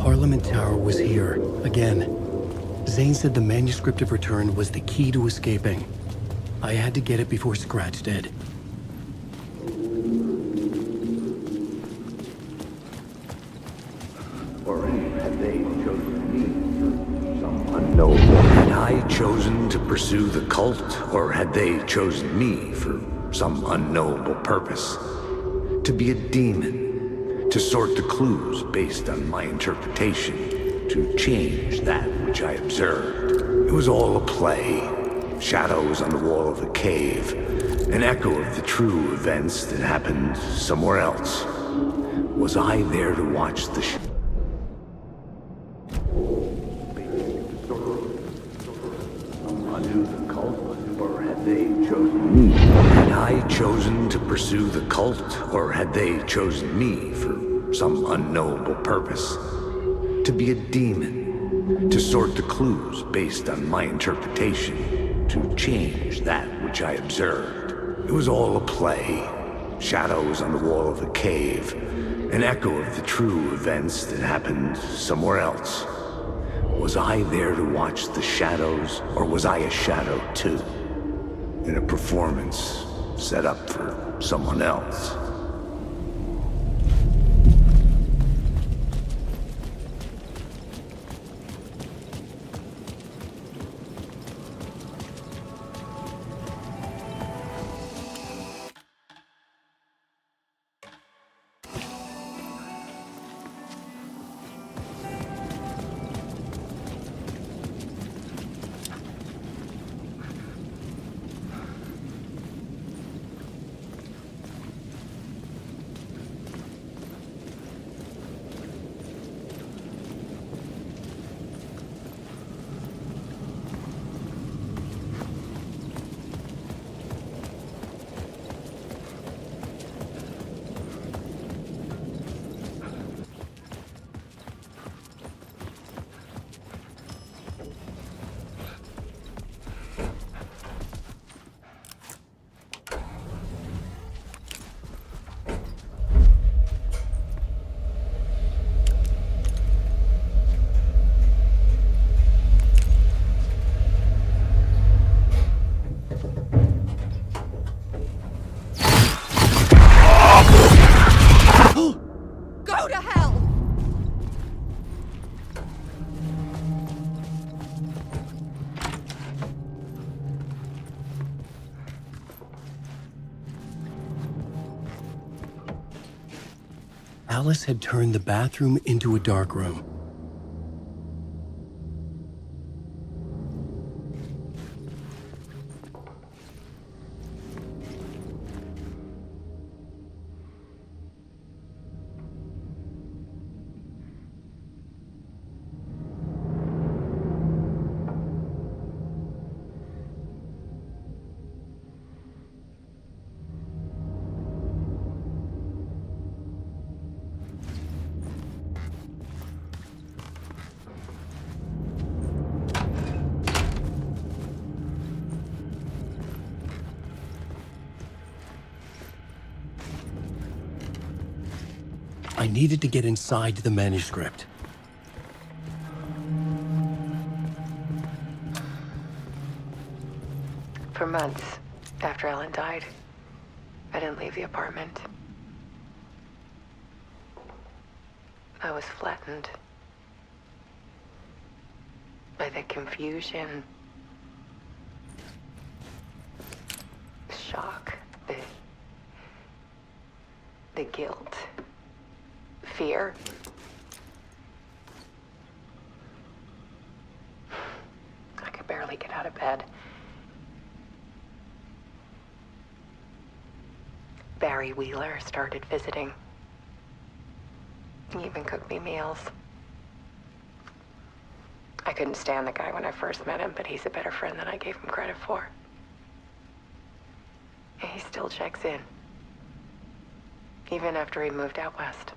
Parliament Tower was here, again. Zane said the manuscript of return was the key to escaping. I had to get it before Scratch did. Or had they chosen me for some unknown? Had I chosen to pursue the cult, or had they chosen me for some unknowable purpose? To be a demon, to sort the clues based on my interpretation, to change that which I observed. It was all a play. Shadows on the wall of the cave, an echo of the true events that happened somewhere else. Was I there to watch the or had they chosen me? Had I chosen to pursue the cult, or had they chosen me for some unknowable purpose? To be a demon, to sort the clues based on my interpretation, to change that which I observed. It was all a play. Shadows on the wall of the cave, an echo of the true events that happened somewhere else. Was I there to watch the shadows, or was I a shadow too? In a performance set up for someone else? Go to hell! Alice had turned the bathroom into a dark room. I needed to get inside the manuscript. For months after Ellen died, I didn't leave the apartment. I was flattened by the confusion, the shock, the guilt, fear. I could barely get out of bed. Barry Wheeler started visiting. He even cooked me meals. I couldn't stand the guy when I first met him, but he's a better friend than I gave him credit for. And he still checks in, even after he moved out west.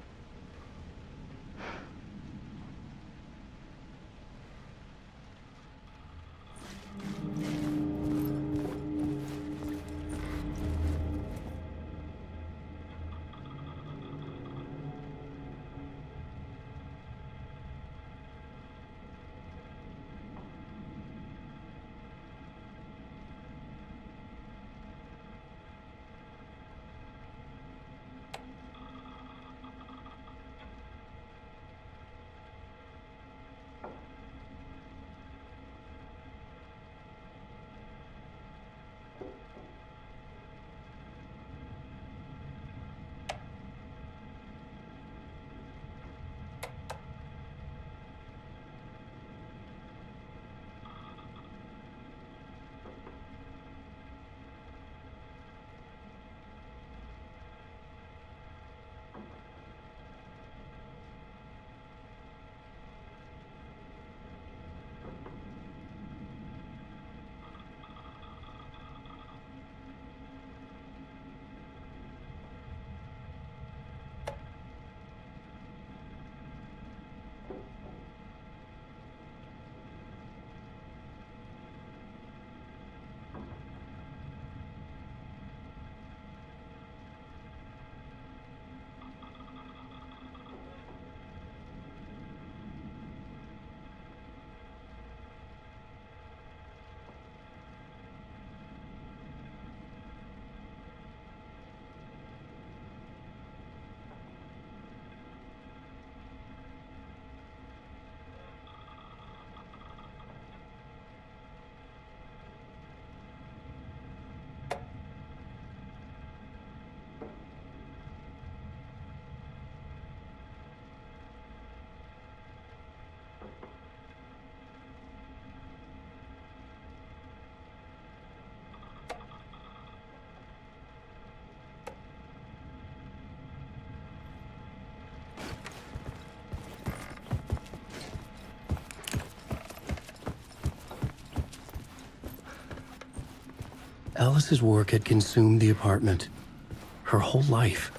Alice's work had consumed the apartment. Her whole life.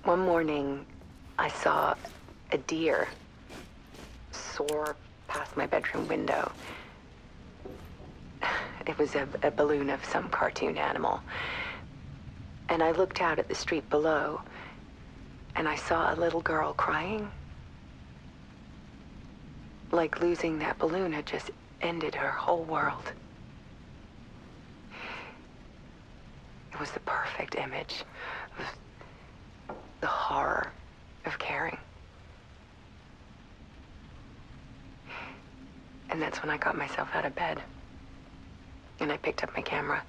One morning, I saw a deer soar past my bedroom window. It was a balloon of some cartoon animal. And I looked out at the street below, and I saw a little girl crying. Like losing that balloon had just ended her whole world. It was the perfect image of the horror of caring. And that's when I got myself out of bed. And I picked up my camera.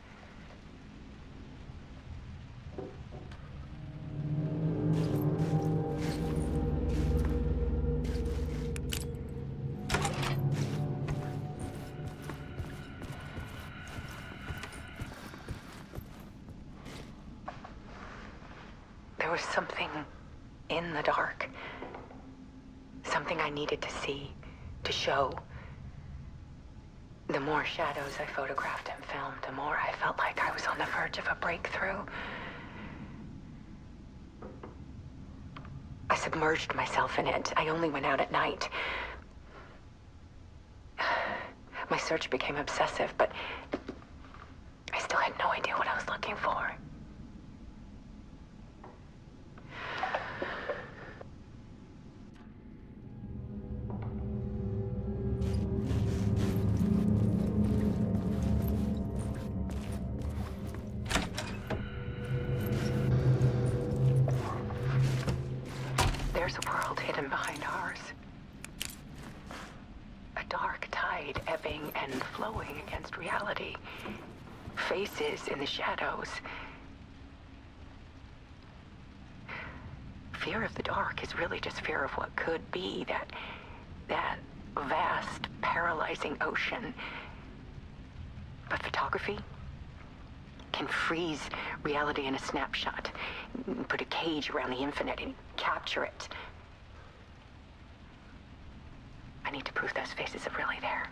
There was something in the dark. Something I needed to see, to show. The more shadows I photographed and filmed, the more I felt like I was on the verge of a breakthrough. I submerged myself in it. I only went out at night. My search became obsessive, but I still had no idea what I was looking for. There's a world hidden behind ours. A dark tide ebbing and flowing against reality. Faces in the shadows. Fear of the dark is really just fear of what could be, that vast, paralyzing ocean. But photography can freeze reality in a snapshot, put a cage around the infinite and capture it. I need to prove those faces are really there.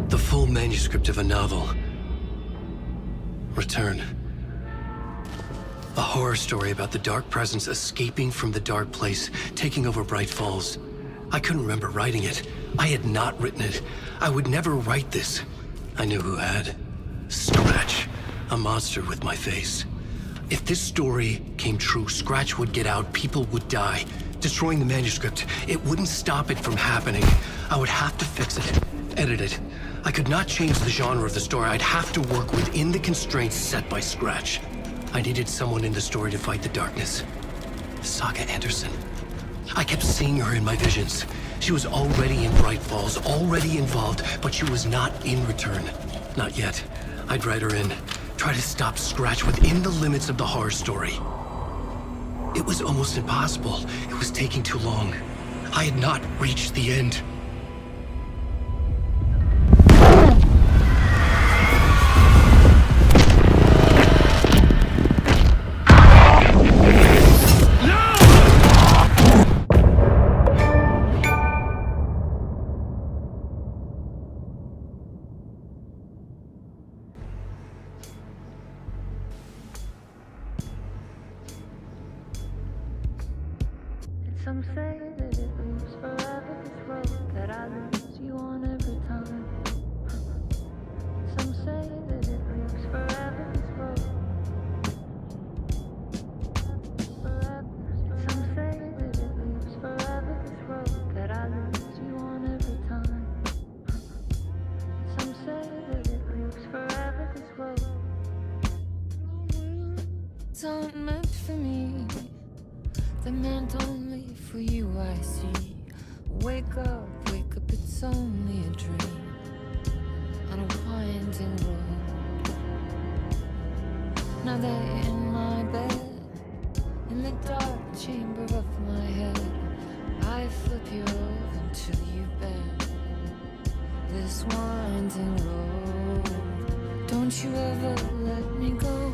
The full manuscript of a novel. Return. A horror story about the dark presence escaping from the dark place, taking over Bright Falls. I couldn't remember writing it. I had not written it. I would never write this. I knew who had. Scratch. A monster with my face. If this story came true, Scratch would get out, people would die. Destroying the manuscript, it wouldn't stop it from happening. I would have to fix it, edit it. I could not change the genre of the story. I'd have to work within the constraints set by Scratch. I needed someone in the story to fight the darkness. Saga Anderson. I kept seeing her in my visions. She was already in Bright Falls, already involved, but she was not in Return. Not yet. I'd write her in. Try to stop Scratch within the limits of the horror story. It was almost impossible. It was taking too long. I had not reached the end. Some say that it moves forever, this road that I lose you on every time. Some say that it moves forever, this road. Some say that it moves forever, this road that I lose you on every time. Some say that it moves forever, this road. It's not meant for me. They're meant only for you, I see. Wake up, it's only a dream on a winding road. Now they're in my bed, in the dark chamber of my head. I flip you over until you bend this winding road. Don't you ever let me go.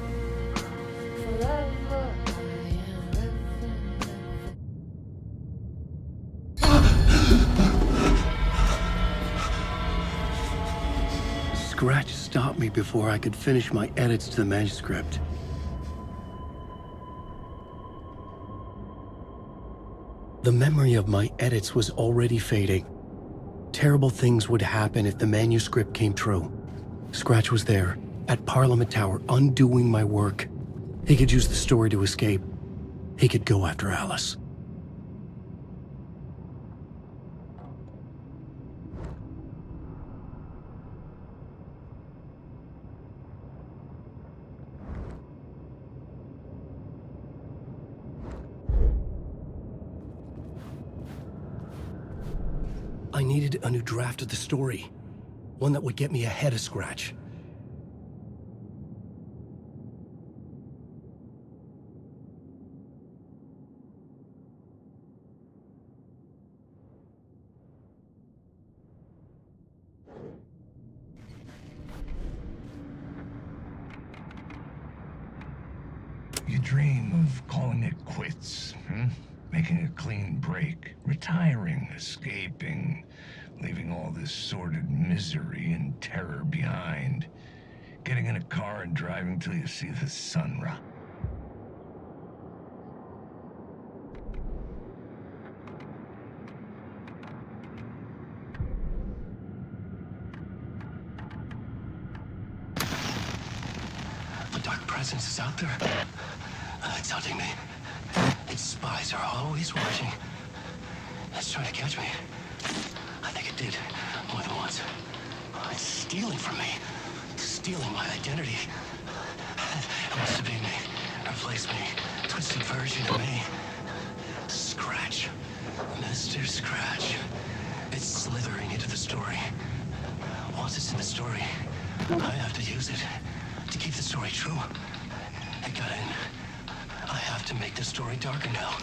Forever I am living. Scratch stopped me before I could finish my edits to the manuscript. The memory of my edits was already fading. Terrible things would happen if the manuscript came true. Scratch was there, at Parliament Tower, undoing my work. He could use the story to escape. He could go after Alice. I needed a new draft of the story. One that would get me ahead of Scratch. You dream of calling it quits, making a clean break, retiring, escaping, leaving all this sordid misery and terror behind, getting in a car and driving till you see the sun rise. The dark presence is out there. It's hunting me. Its spies are always watching. It's trying to catch me. I think it did more than once. It's stealing from me. Stealing my identity. It wants to be me. Replace me. Twisted version of me. Scratch. Mr. Scratch. It's slithering into the story. Once it's in the story, I have to use it to keep the story true. It got in. I have to make the story darker now.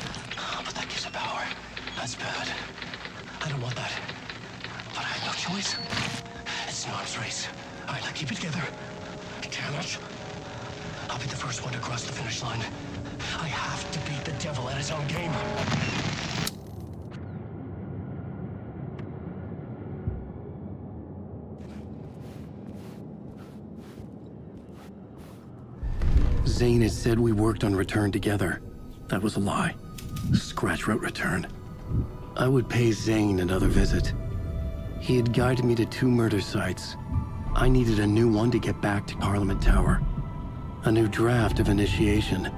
But that gives it power. That's bad. I don't want that. But I have no choice. It's an arms race. All right, now keep it together. Damn it. I'll be the first one to cross the finish line. I have to beat the devil at his own game. Zane had said we worked on Return together. That was a lie. Scratch wrote Return. I would pay Zane another visit. He had guided me to 2 murder sites. I needed a new one to get back to Parliament Tower. A new draft of Initiation.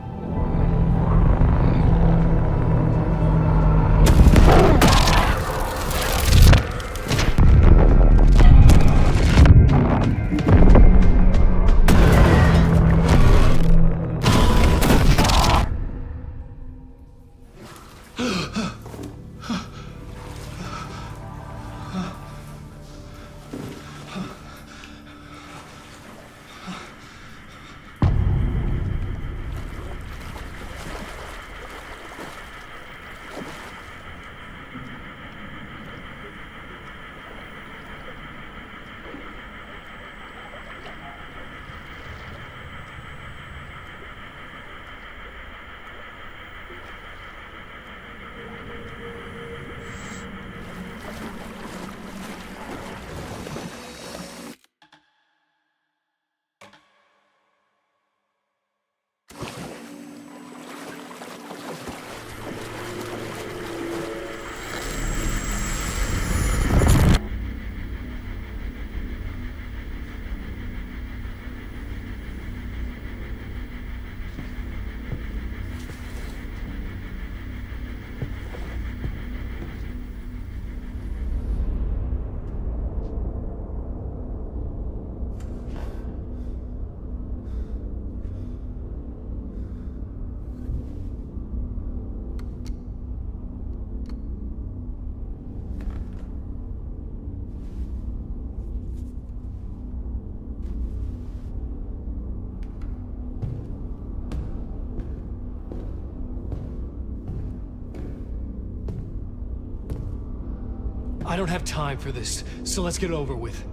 don't have time for this, so let's get it over with.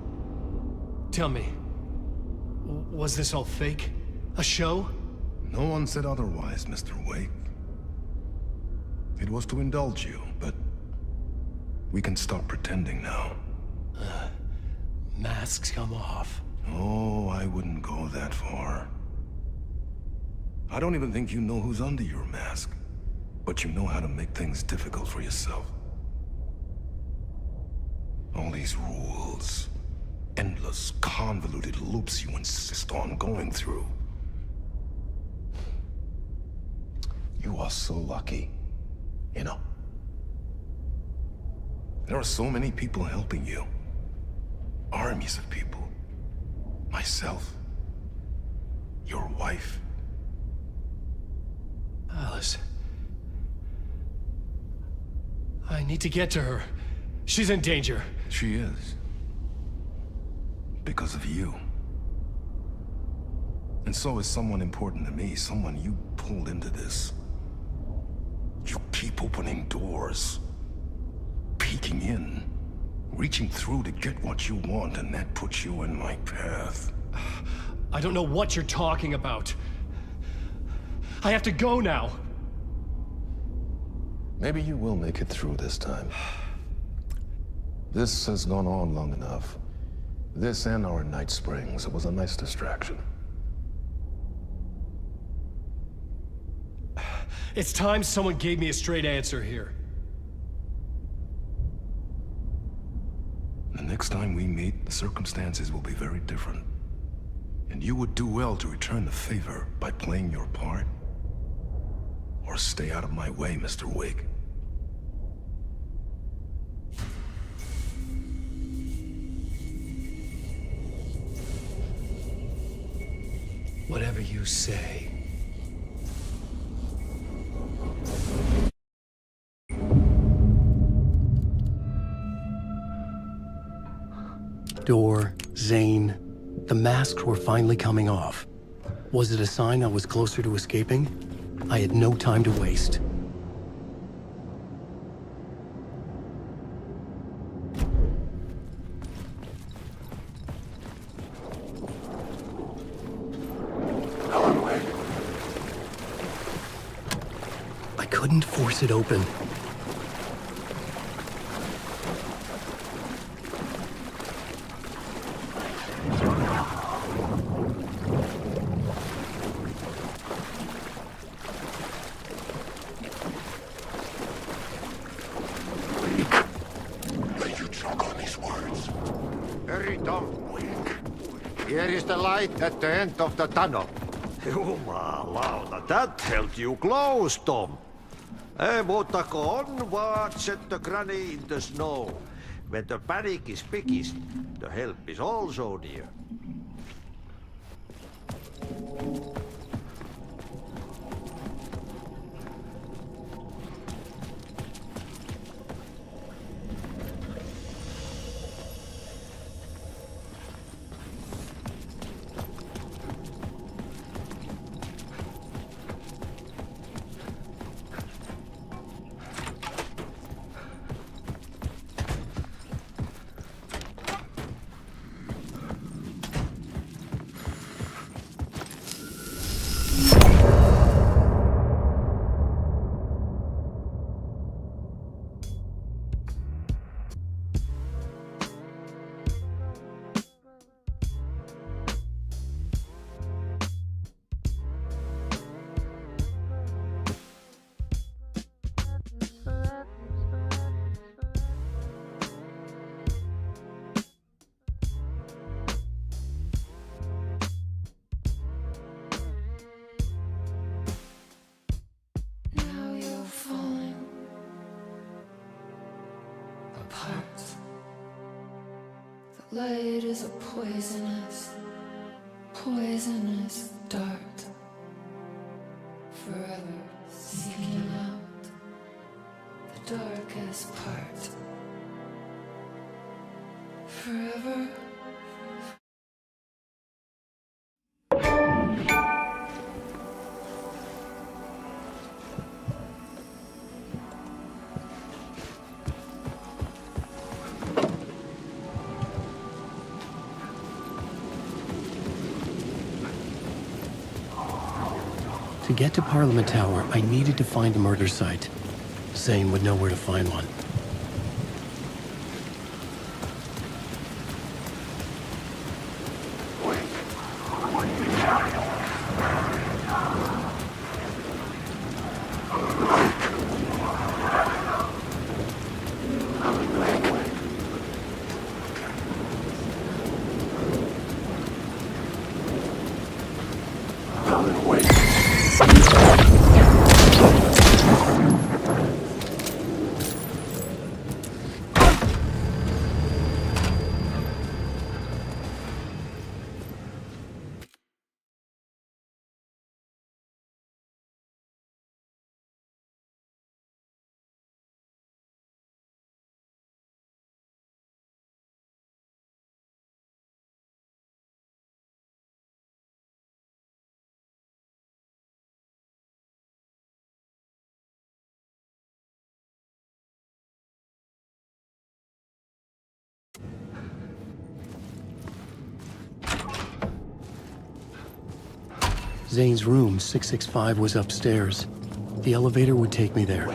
Tell me, was this all fake? A show? No one said otherwise, Mr. Wake. It was to indulge you, but we can stop pretending now. Masks come off. Oh, I wouldn't go that far. I don't even think you know who's under your mask, but you know how to make things difficult for yourself. All these rules, endless, convoluted loops you insist on going through. You are so lucky, you know. There are so many people helping you. Armies of people. Myself. Your wife. Alice. I need to get to her. She's in danger. She is. Because of you. And so is someone important to me, someone you pulled into this. You keep opening doors. Peeking in. Reaching through to get what you want, and that puts you in my path. I don't know what you're talking about. I have to go now. Maybe you will make it through this time. This has gone on long enough. This and our Night Springs. It was a nice distraction. It's time someone gave me a straight answer here. The next time we meet, the circumstances will be very different. And you would do well to return the favor by playing your part. Or stay out of my way, Mr. Wake. Whatever you say. Door, Zane, the masks were finally coming off. Was it a sign I was closer to escaping? I had no time to waste. I couldn't force it open. Hurry, Tom. Here is the light at the end of the tunnel. Jumalauta, that held you close, Tom. Mutta go on, what set the granny in the snow. When the panic is biggest, the help is also near. Now you're falling apart. The light is a poisonous, poisonous dart. Forever seeking out the darkest part. Forever. To get to Parliament Tower, I needed to find a murder site. Zane would know where to find one. Zane's room, 665, was upstairs. The elevator would take me there.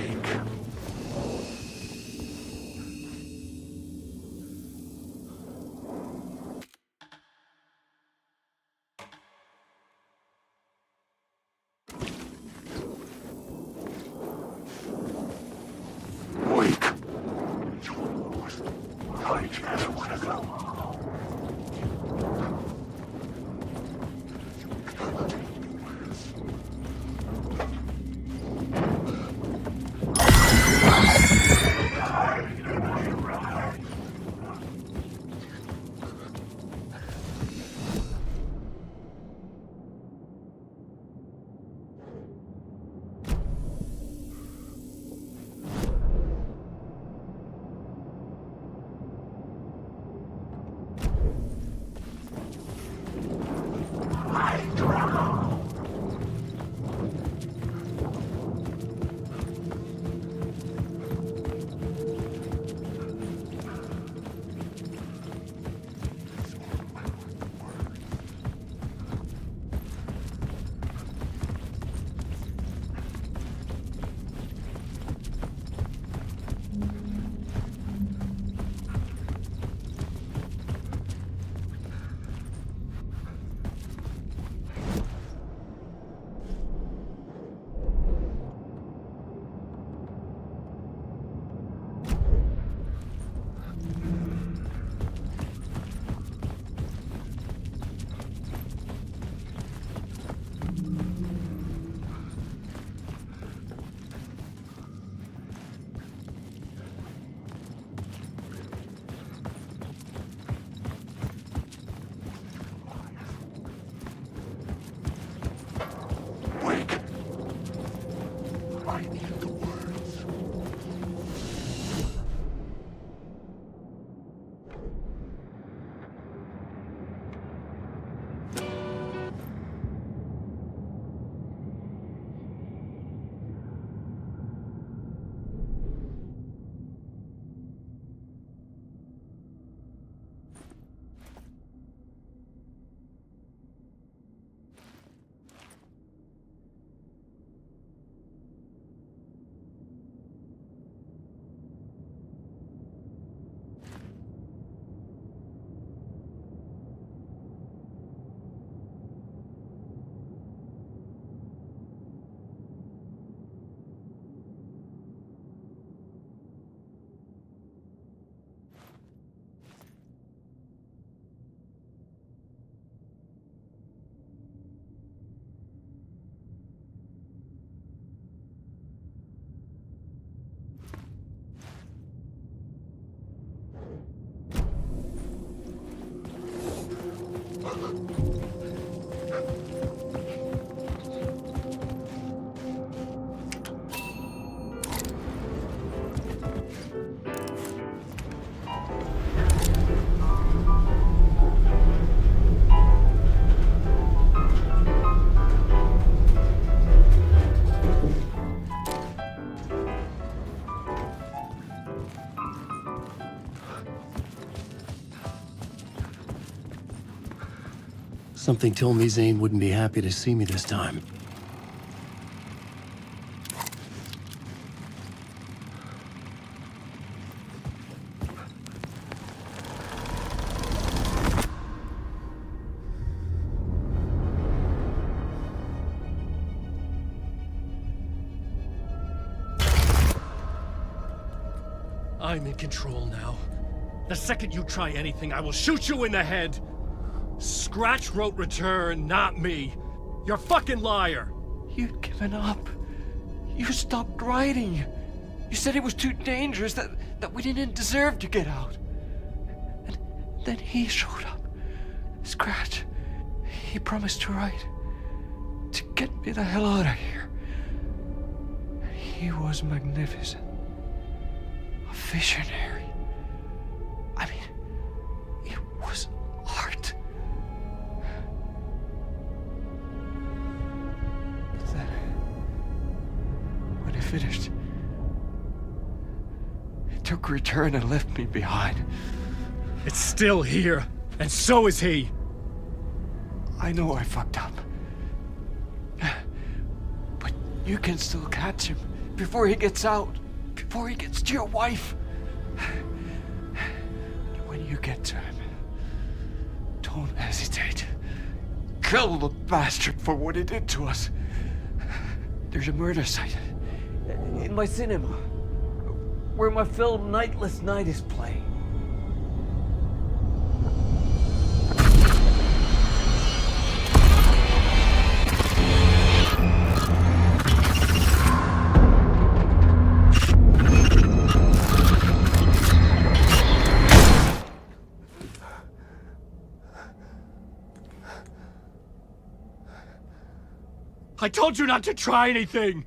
Something told me Zane wouldn't be happy to see me this time. I'm in control now. The second you try anything, I will shoot you in the head. Scratch wrote return, not me. You're a fucking liar. You'd given up. You stopped writing. You said it was too dangerous, that we didn't deserve to get out. And then he showed up. Scratch. He promised to write. To get me the hell out of here. He was magnificent. A visionary. I mean, it was art. But then, when he finished, he took return and left me behind. It's still here, and so is he. I know I fucked up. But you can still catch him before he gets out, before he gets to your wife. When you get to him, don't hesitate. Kill the bastard for what he did to us. There's a murder site in my cinema where my film Nightless Night is playing. I told you not to try anything!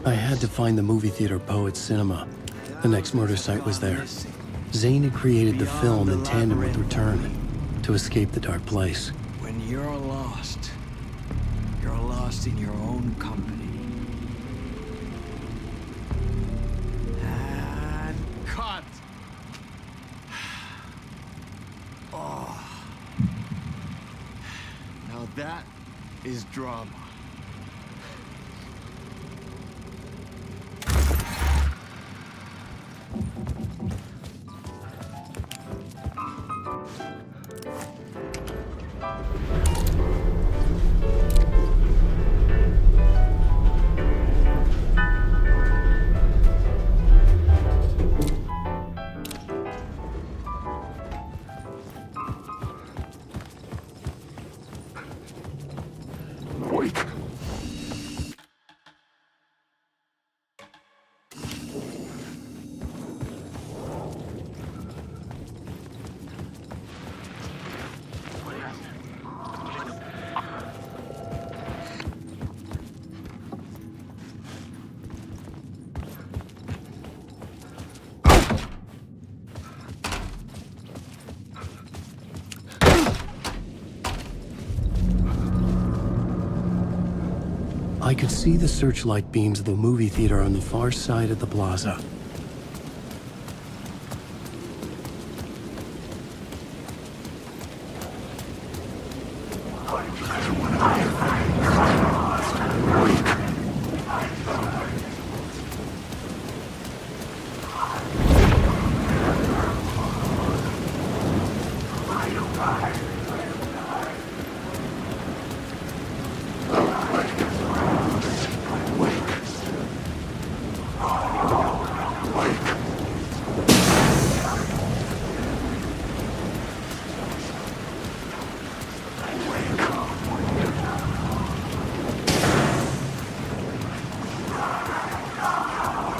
I had to find the movie theater Poet Cinema. The next murder site was there. Zane had created the film in tandem with Return to escape the dark place. When you're lost in your own company. And cut! Oh. Now that is drama. Wait. I could see the searchlight beams of the movie theater on the far side of the plaza.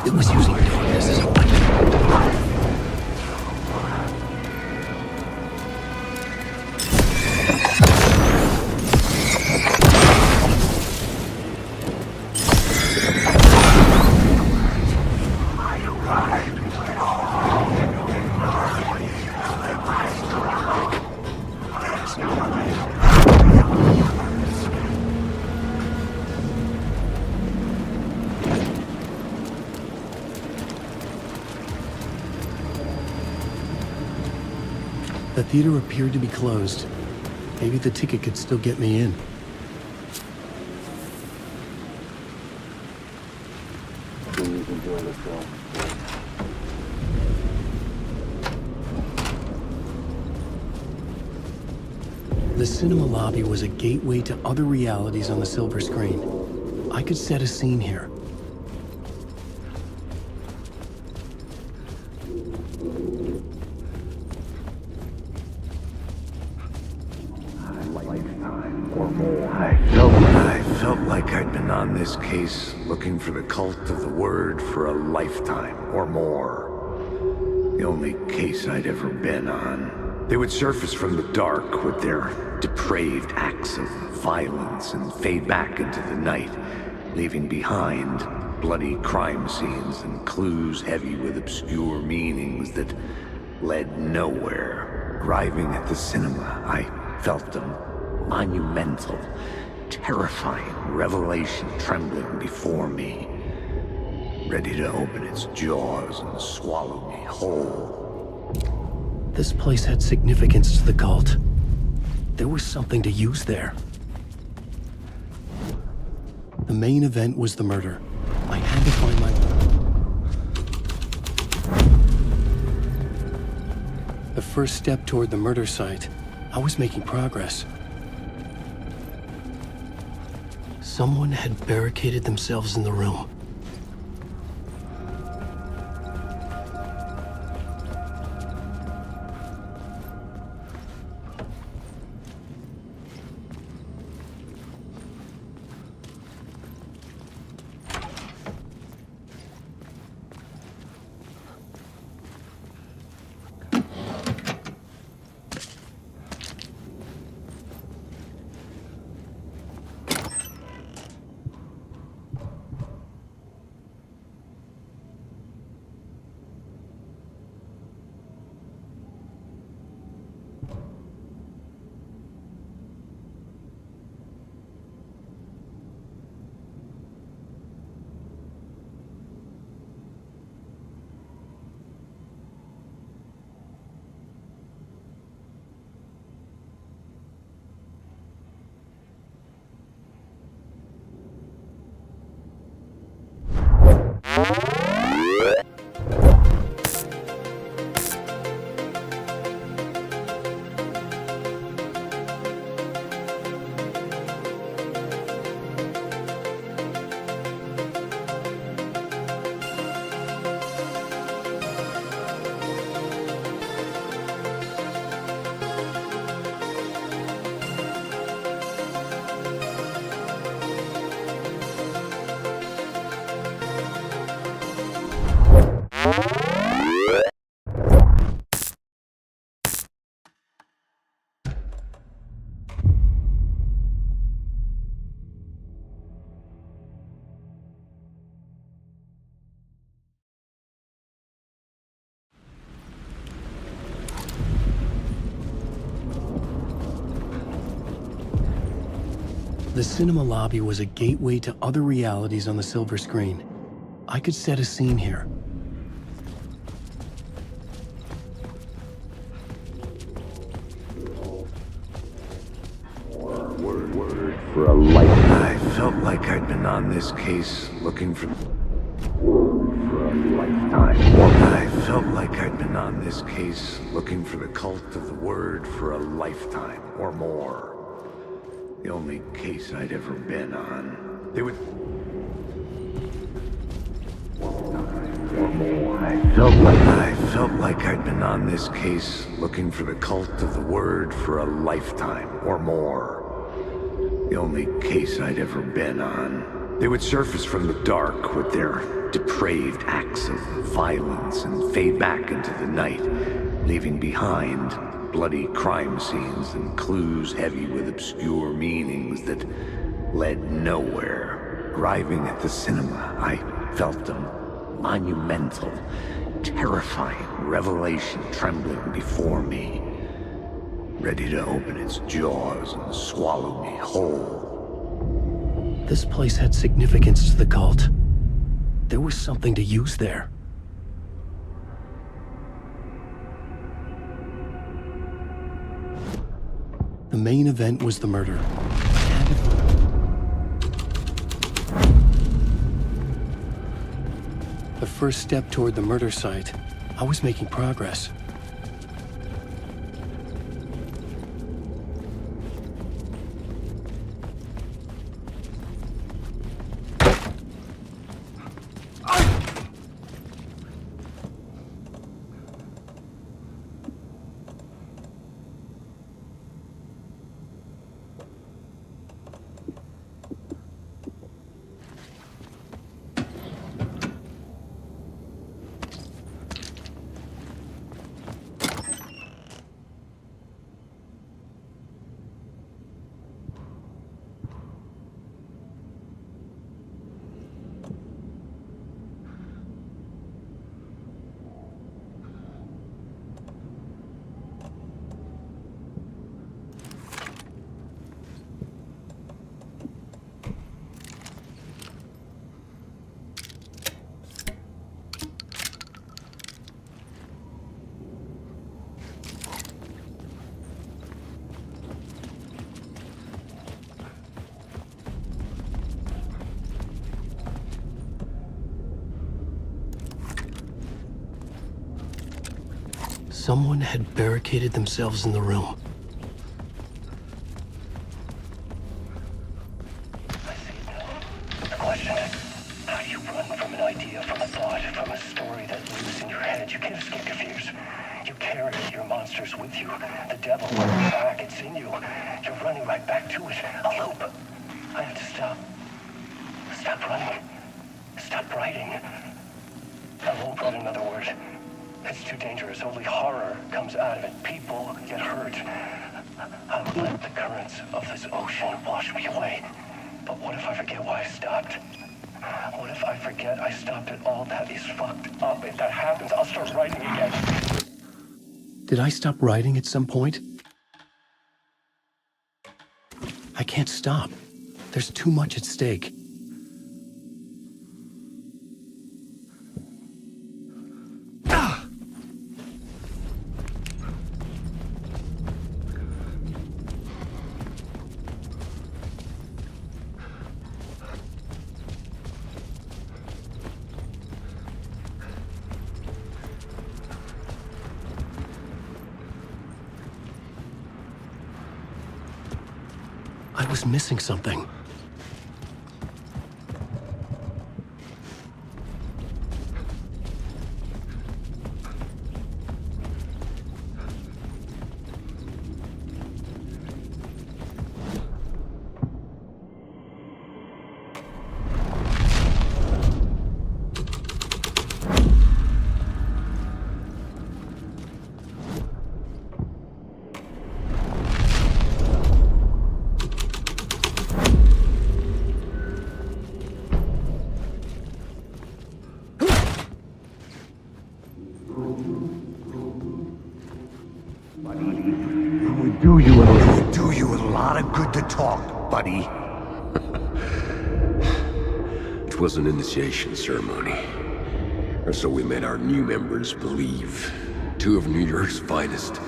It was using darkness as a weapon. The theater appeared to be closed. Maybe the ticket could still get me in. Please enjoy the film. The cinema lobby was a gateway to other realities on the silver screen. I could set a scene here. I felt like I'd been on this case looking for the cult of the word for a lifetime or more. The only case I'd ever been on. They would surface from the dark with their depraved acts of violence and fade back into the night, leaving behind bloody crime scenes and clues heavy with obscure meanings that led nowhere. Arriving at the cinema, I felt a monumental, terrifying revelation trembling before me, ready to open its jaws and swallow me whole. This place had significance to the cult. There was something to use there. The main event was the murder. I had to find my... The first step toward the murder site. I was making progress. Someone had barricaded themselves in the room. The cinema lobby was a gateway to other realities on the silver screen. I could set a scene here. Word for a life. I felt like I'd been on this case looking for a lifetime. I felt like I'd been on this case looking for the cult of the word for a lifetime or more. The only case I'd ever been on. They would... Or more. I felt like I'd been on this case looking for the cult of the word for a lifetime or more. The only case I'd ever been on. They would surface from the dark with their depraved acts of violence and fade back into the night, leaving behind bloody crime scenes and clues heavy with obscure meanings that led nowhere. Arriving at the cinema, I felt a monumental, terrifying revelation trembling before me, ready to open its jaws and swallow me whole. This place had significance to the cult. There was something to use there. The main event was the murder. The first step toward the murder site. I was making progress. Someone had barricaded themselves in the room. I see it now. The question is, how do you run from an idea, from a thought, from a story that lives in your head? You can't escape your fears. You carry your monsters with you. The devil, back, it's in you. You're running right back to it. A loop. I have to stop. Stop running. Stop writing. I won't write another word. It's too dangerous. Only horror comes out of it. People get hurt. I will let the currents of this ocean wash me away. But what if I forget why I stopped? What if I forget I stopped it all? That is fucked up. If that happens, I'll start writing again. Did I stop writing at some point? I can't stop. There's too much at stake. I was missing something. Do you a lot of good to talk, buddy. It was an initiation ceremony. Or so we made our new members believe. Two of New York's finest.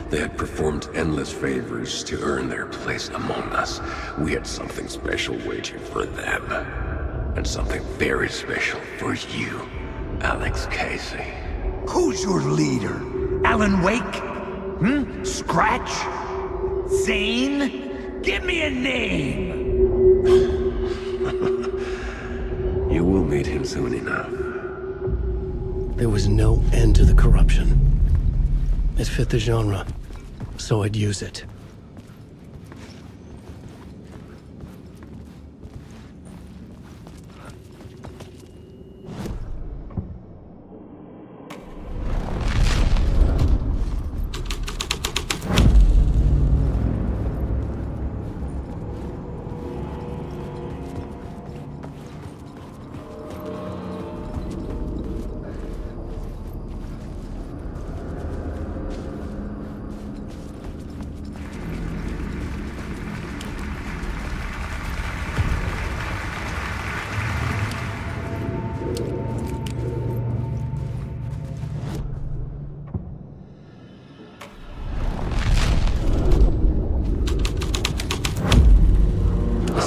They had performed endless favors to earn their place among us. We had something special waiting for them. And something very special for you, Alex Casey. Who's your leader? Alan Wake? Scratch? Zane? Give me a name! You will meet him soon enough. There was no end to the corruption. It fit the genre, so I'd use it.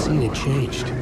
scene had changed.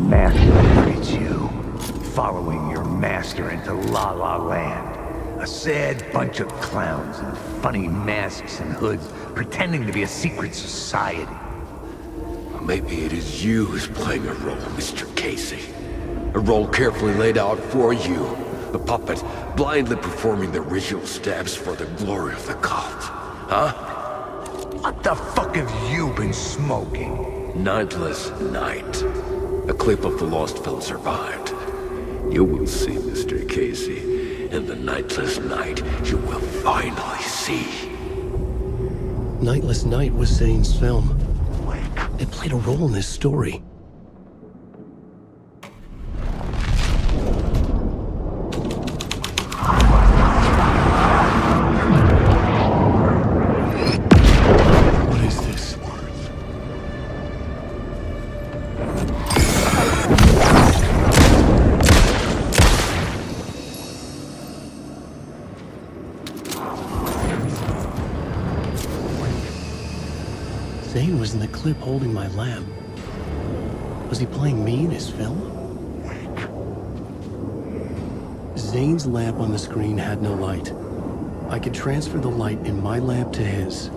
Master treats you. Following your master into La La Land. A sad bunch of clowns in funny masks and hoods, pretending to be a secret society. Maybe it is you who's playing a role, Mr. Casey. A role carefully laid out for you. A puppet, blindly performing the ritual steps for the glory of the cult. Huh? What the fuck have you been smoking? Nightless Night. A clip of the lost film survived. You will see, Mr. Casey. In the Nightless Night, you will finally see. Nightless Night was Zane's film. It played a role in this story. What is this? Zane was in the clip holding my lamp. Was he playing me in his film? Zane's lamp on the screen had no light. I could transfer the light in my lamp to his.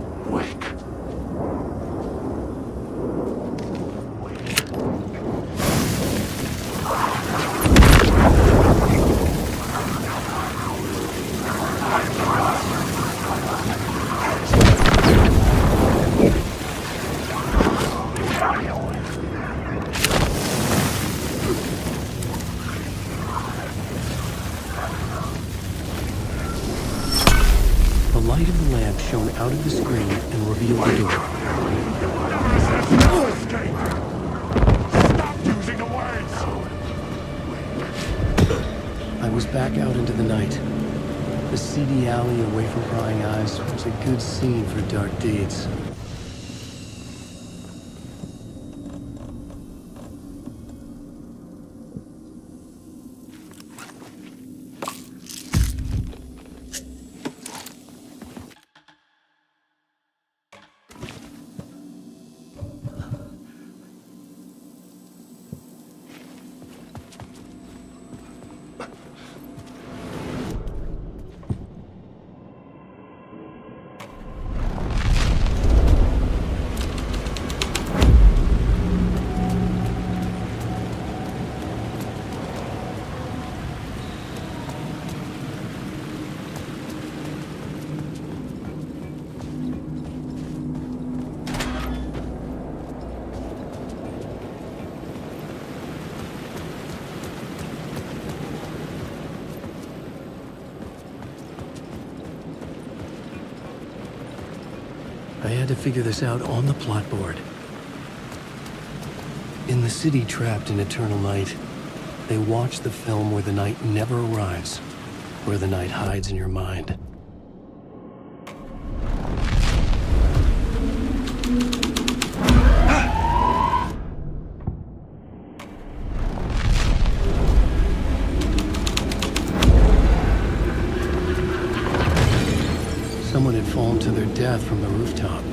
The light of the lamp shone out of the screen and revealed the door. Stop using the words! I was back out into the night. The seedy alley away from prying eyes was a good scene for dark deeds. I had to figure this out on the plot board. In the city trapped in eternal night, they watch the film where the night never arrives, where the night hides in your mind. Someone had fallen to their death from the rooftop.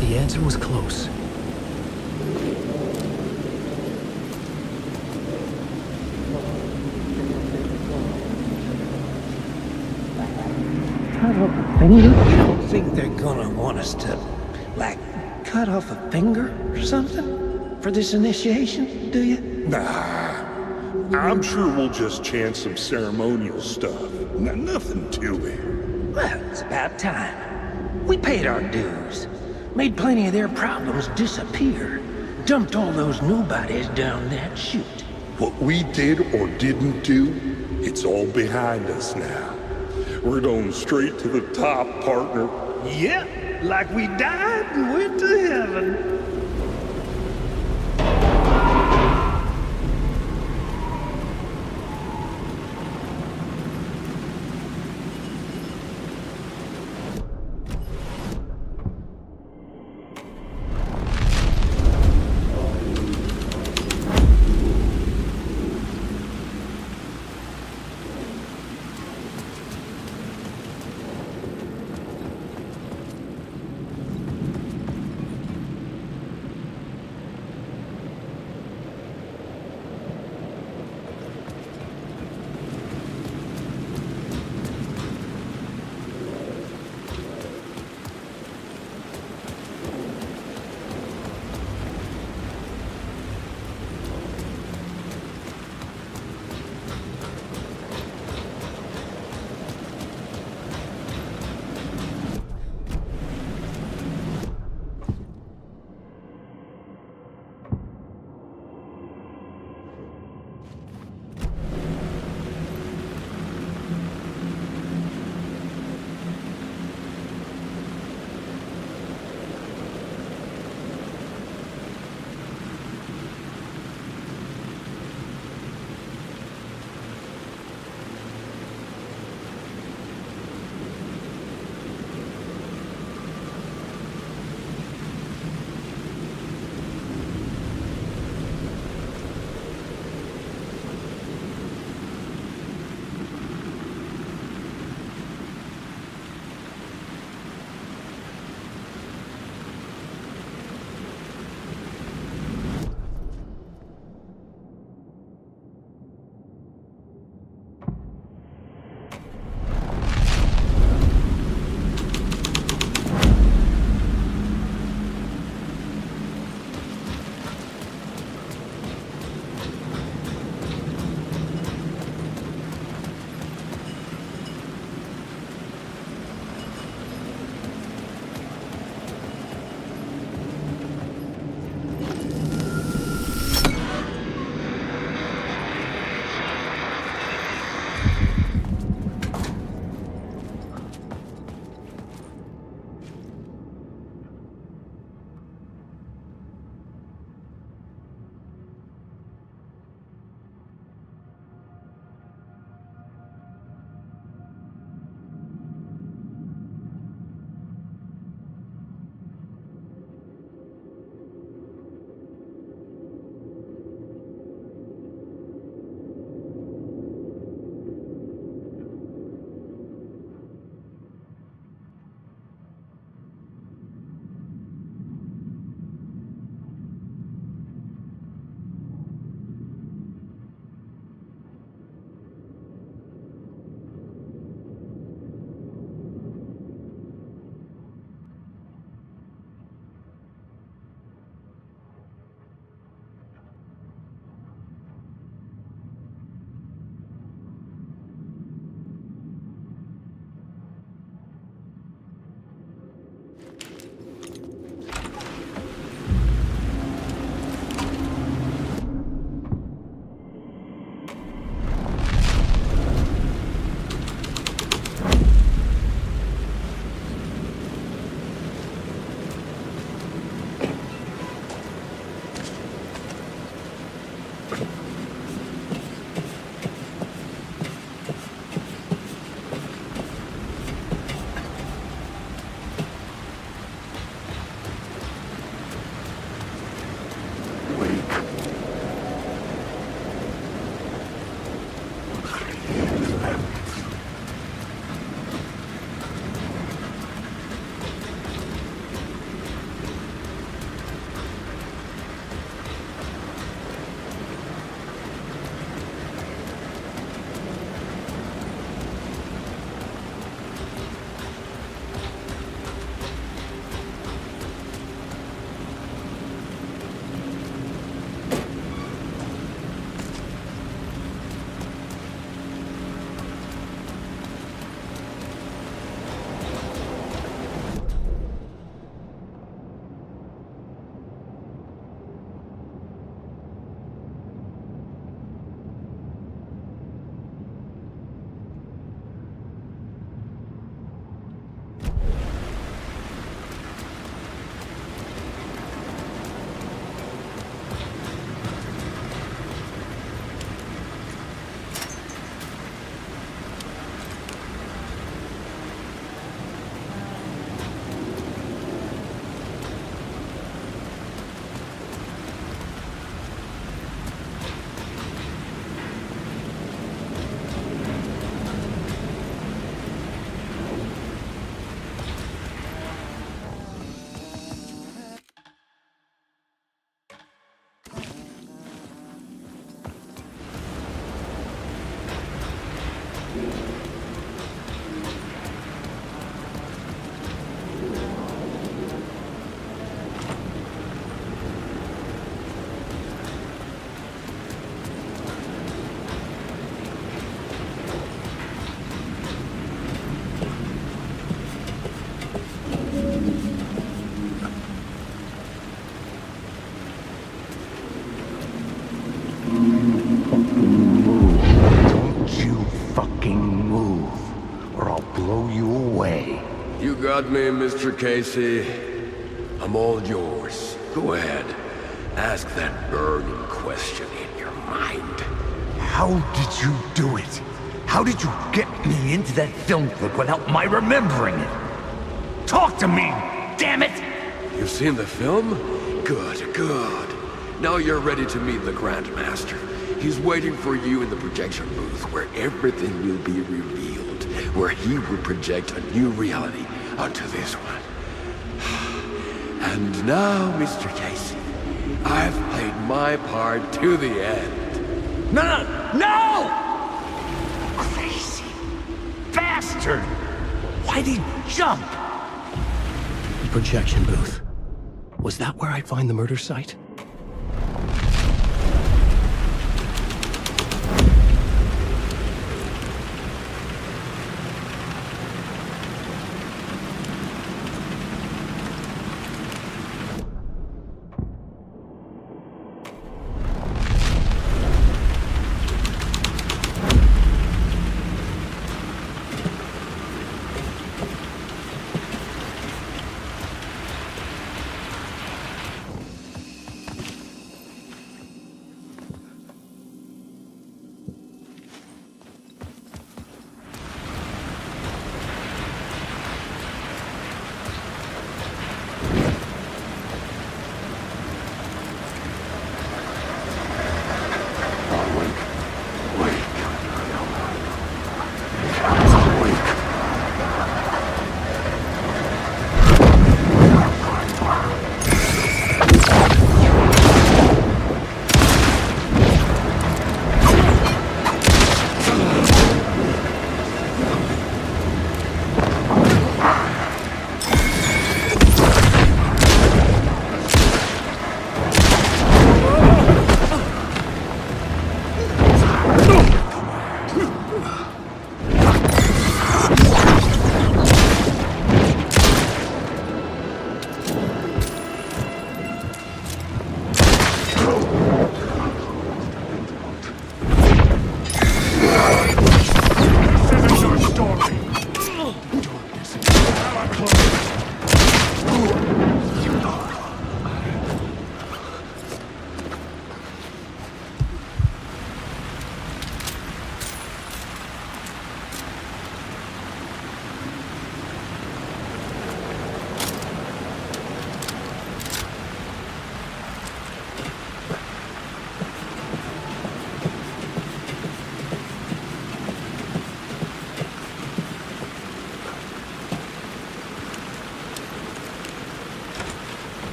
The answer was close. You don't think they're gonna want us to, like, cut off a finger or something for this initiation, do you? Nah. I'm sure we'll just chant some ceremonial stuff. Nothing to it. Well, it's about time. We paid our dues. Made plenty of their problems disappear. Dumped all those nobodies down that chute. What we did or didn't do, it's all behind us now. We're going straight to the top, partner. Yep, like we died and went to heaven. got me, Mr. Casey. I'm all yours. Go ahead. Ask that burning question in your mind. How did you do it? How did you get me into that film clip without my remembering it? Talk to me, damn it! You've seen the film? Good, good. Now you're ready to meet the Grandmaster. He's waiting for you in the projection booth where everything will be revealed, where he will project a new reality onto this one. And now, Mr. Casey, I've played my part to the end. No! Crazy bastard! Why'd he jump? Projection booth. Was that where I'd find the murder site?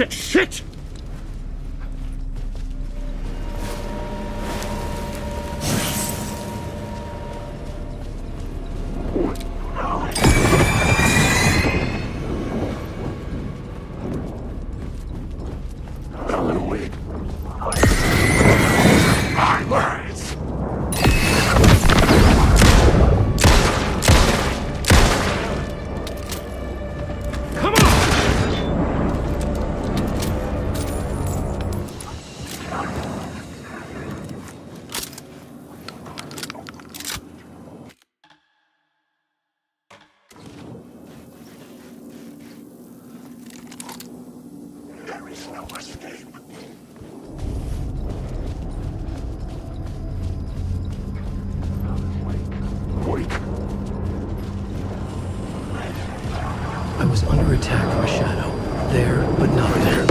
Shit! is no escape. Wake. I was under attack from a shadow. There, but not there.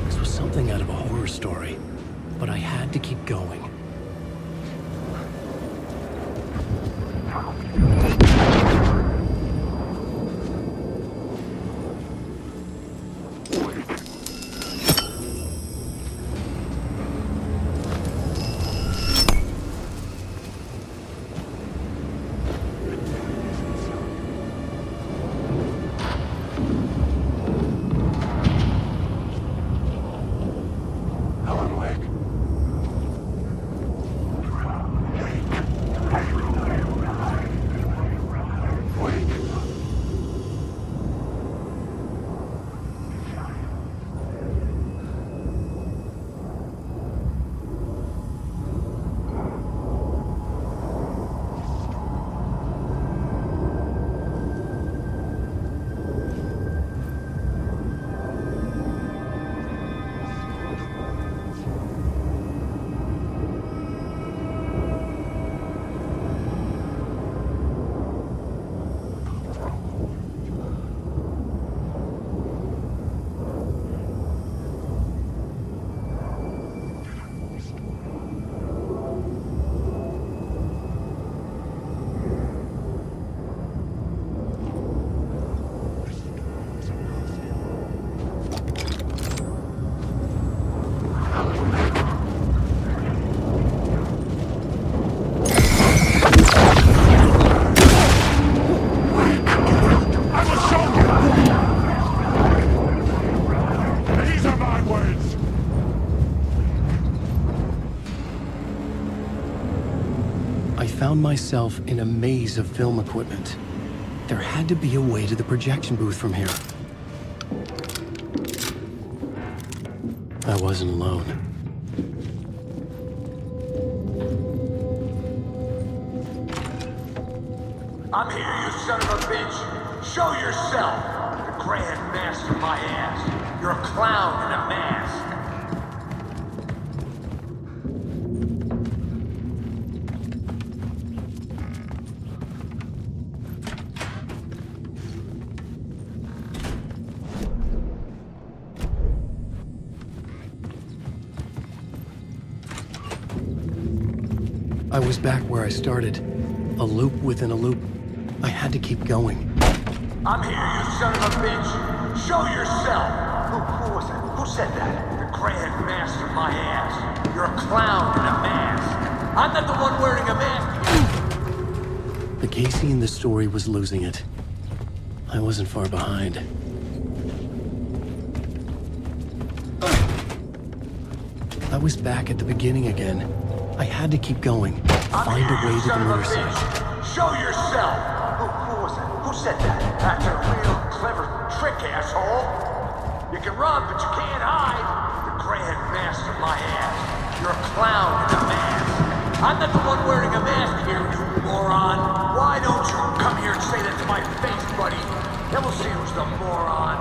This was something out of a horror story, but I had to keep going. Alan Wake. I found myself in a maze of film equipment. There had to be a way to the projection booth from here. I wasn't alone. I'm here, you son of a bitch. Show yourself. The Grand Master my ass. You're a clown in a mask. I was back where I started. A loop within a loop. I had to keep going. I'm here, you son of a bitch. Show yourself. Who was it? Who said that? The Grand Master my ass. You're a clown in a mask. I'm not the one wearing a mask. The Casey in the story was losing it. I wasn't far behind. I was back at the beginning again. I had to keep going. Find a way to the mirror side. Show yourself. Who was it? Who said that? That's a real clever trick, asshole. You can run, but you can't hide. The Grand Master my ass. You're a clown in a mask. I'm not the one wearing a mask here, you moron. Why don't you come here and say that to my face, buddy? Then we'll see who's the moron.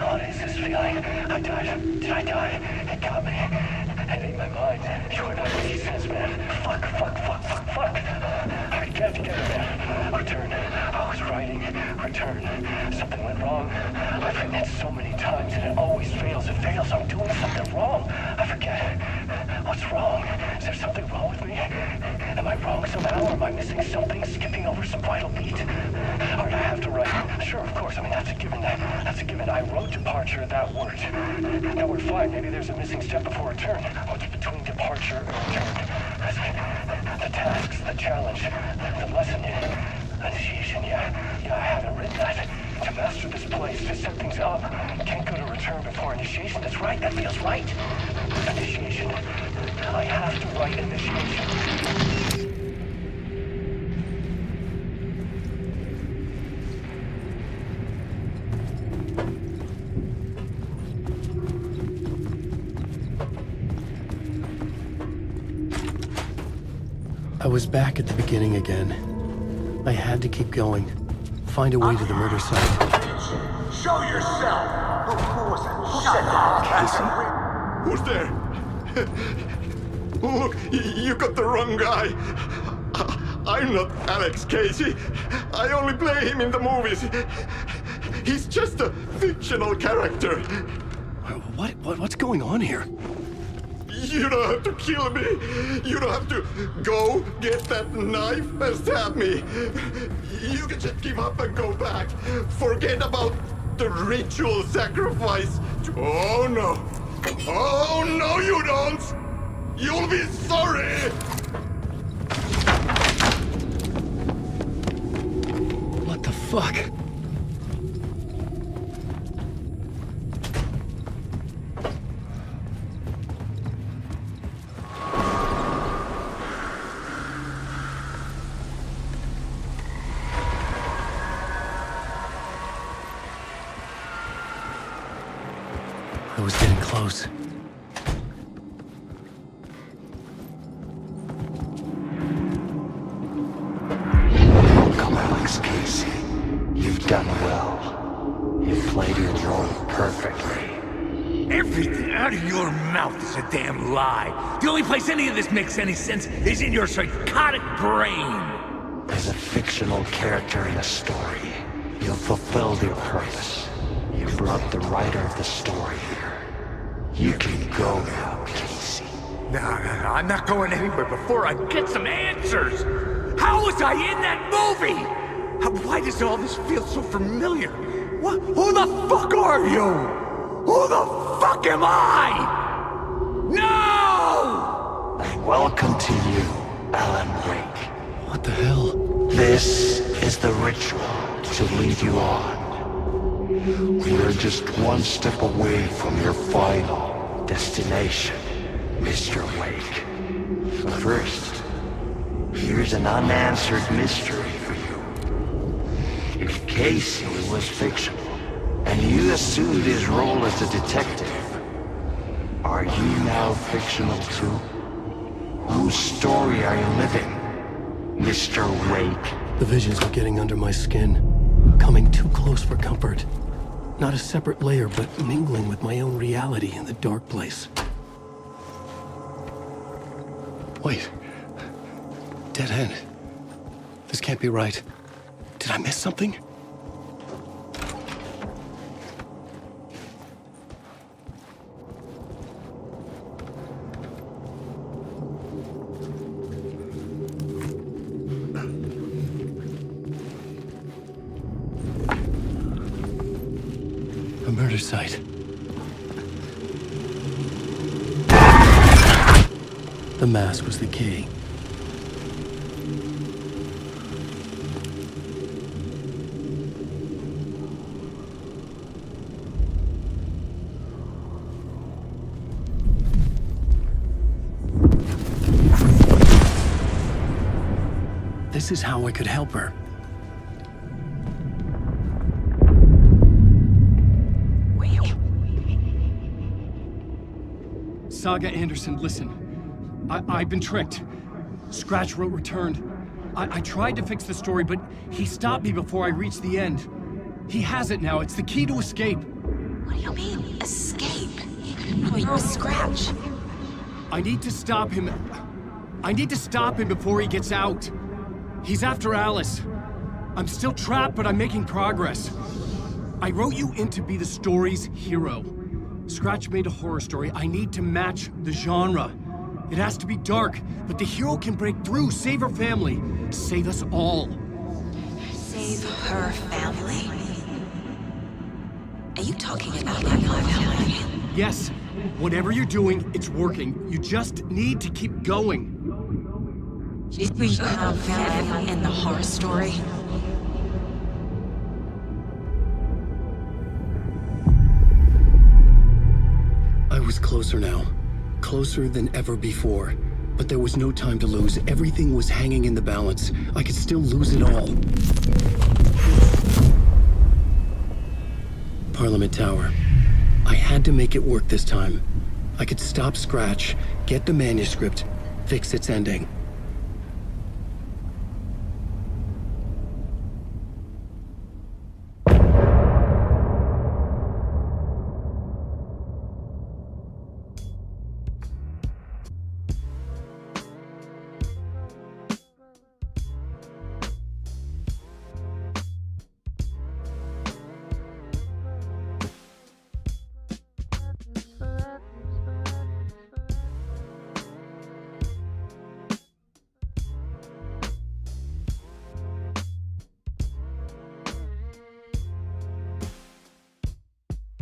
What is this feeling? I died. Did I die? It got me. It ate my mind. You are not making sense, man. Fuck. Alright, get it together, man. Return. I was writing. Return. Something went wrong. I've written it so many times and it always fails. It fails. I'm doing something wrong. I forget. What's wrong? Is there something wrong with me? Am I wrong somehow? Or am I missing something? Skipping over some vital beat? Alright, I have to write. Sure, of course. I mean, that's a given. That's a given. I wrote departure, that worked. Now we're fine. Maybe there's a missing step before return. What's between departure and return? The tasks, the challenge, the lesson, initiation. Yeah, I haven't written that. To master this place, to set things up. Can't go to return before initiation. That's right, that feels right. Initiation. I have to write initiation. I was back at the beginning again. I had to keep going. Find a way to the murder site. Show yourself! Who was it? Who said that? Who's there? Look, you got the wrong guy. I'm not Alex Casey. I only play him in the movies. He's just a fictional character. What's going on here? You don't have to kill me. You don't have to go get that knife and stab me. You can just give up and go back. Forget about the ritual sacrifice. Oh no. Oh no, you don't. You'll be sorry. What the fuck? I was getting close. Welcome, Alex Casey. You've done well. You've played your role perfectly. Everything out of your mouth is a damn lie. The only place any of this makes any sense is in your psychotic brain. As a fictional character in a story, you've fulfilled your purpose. You brought the writer of the story here. You can go now, Casey. No, I'm not going anywhere before I get some answers. How was I in that movie? Why does all this feel so familiar? Who the fuck are you? Who the fuck am I? No! Welcome to you, Alan Wake. What the hell? This is the ritual to lead you on. We're just one step away from your final destination, Mr. Wake. But first, here's an unanswered mystery for you. If Casey was fictional, and you assumed his role as a detective, are you now fictional too? Whose story are you living, Mr. Wake? The visions were getting under my skin, coming too close for comfort. Not a separate layer, but mingling with my own reality in the dark place. Wait. Dead end. This can't be right. Did I miss something? A murder site. The mask was the key. This is how I could help her. Saga Anderson, listen. I've been tricked. Scratch wrote returned. I tried to fix the story, but he stopped me before I reached the end. He has it now. It's the key to escape. What do you mean, escape? Oh, you're Scratch. I need to stop him. I need to stop him before he gets out. He's after Alice. I'm still trapped, but I'm making progress. I wrote you in to be the story's hero. Scratch made a horror story. I need to match the genre. It has to be dark, but the hero can break through, save her family, save us all. Save her family? Are you talking about my family? Yes, whatever you're doing, it's working. You just need to keep going. Were you found in the horror story? was closer now. Closer than ever before. But there was no time to lose. Everything was hanging in the balance. I could still lose it all. Parliament Tower. I had to make it work this time. I could stop Scratch, get the manuscript, fix its ending.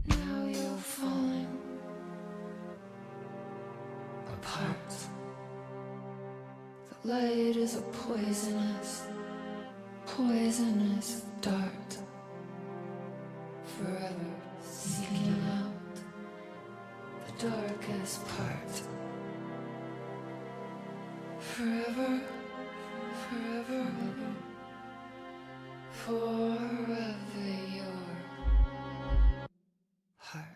Now you're falling apart. The light is a poisonous, poisonous dart, forever seeking out the darkest part. Forever, forever, forever your heart.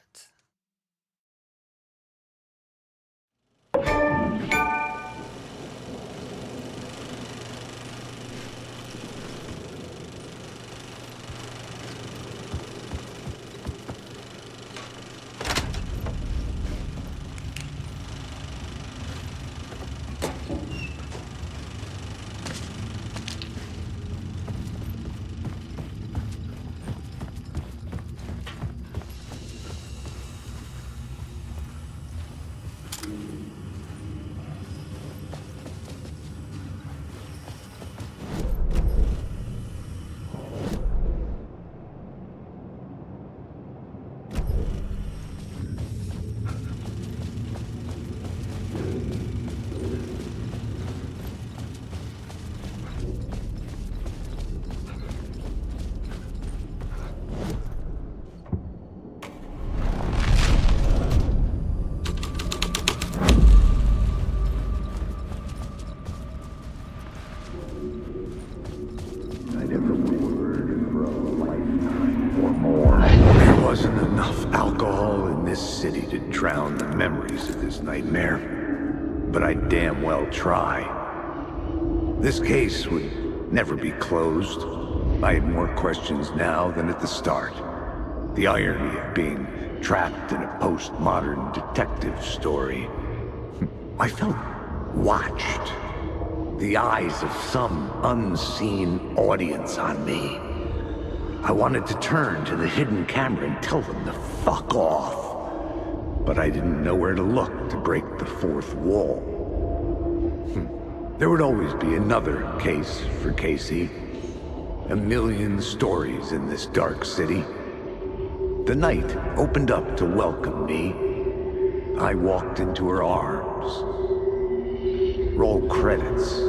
City to drown the memories of this nightmare, but I'd damn well try. This case would never be closed. I had more questions now than at the start. The irony of being trapped in a postmodern detective story. I felt watched. The eyes of some unseen audience on me. I wanted to turn to the hidden camera and tell them to fuck off. But I didn't know where to look to break the fourth wall. There would always be another case for Casey. A million stories in this dark city. The night opened up to welcome me. I walked into her arms. Roll credits.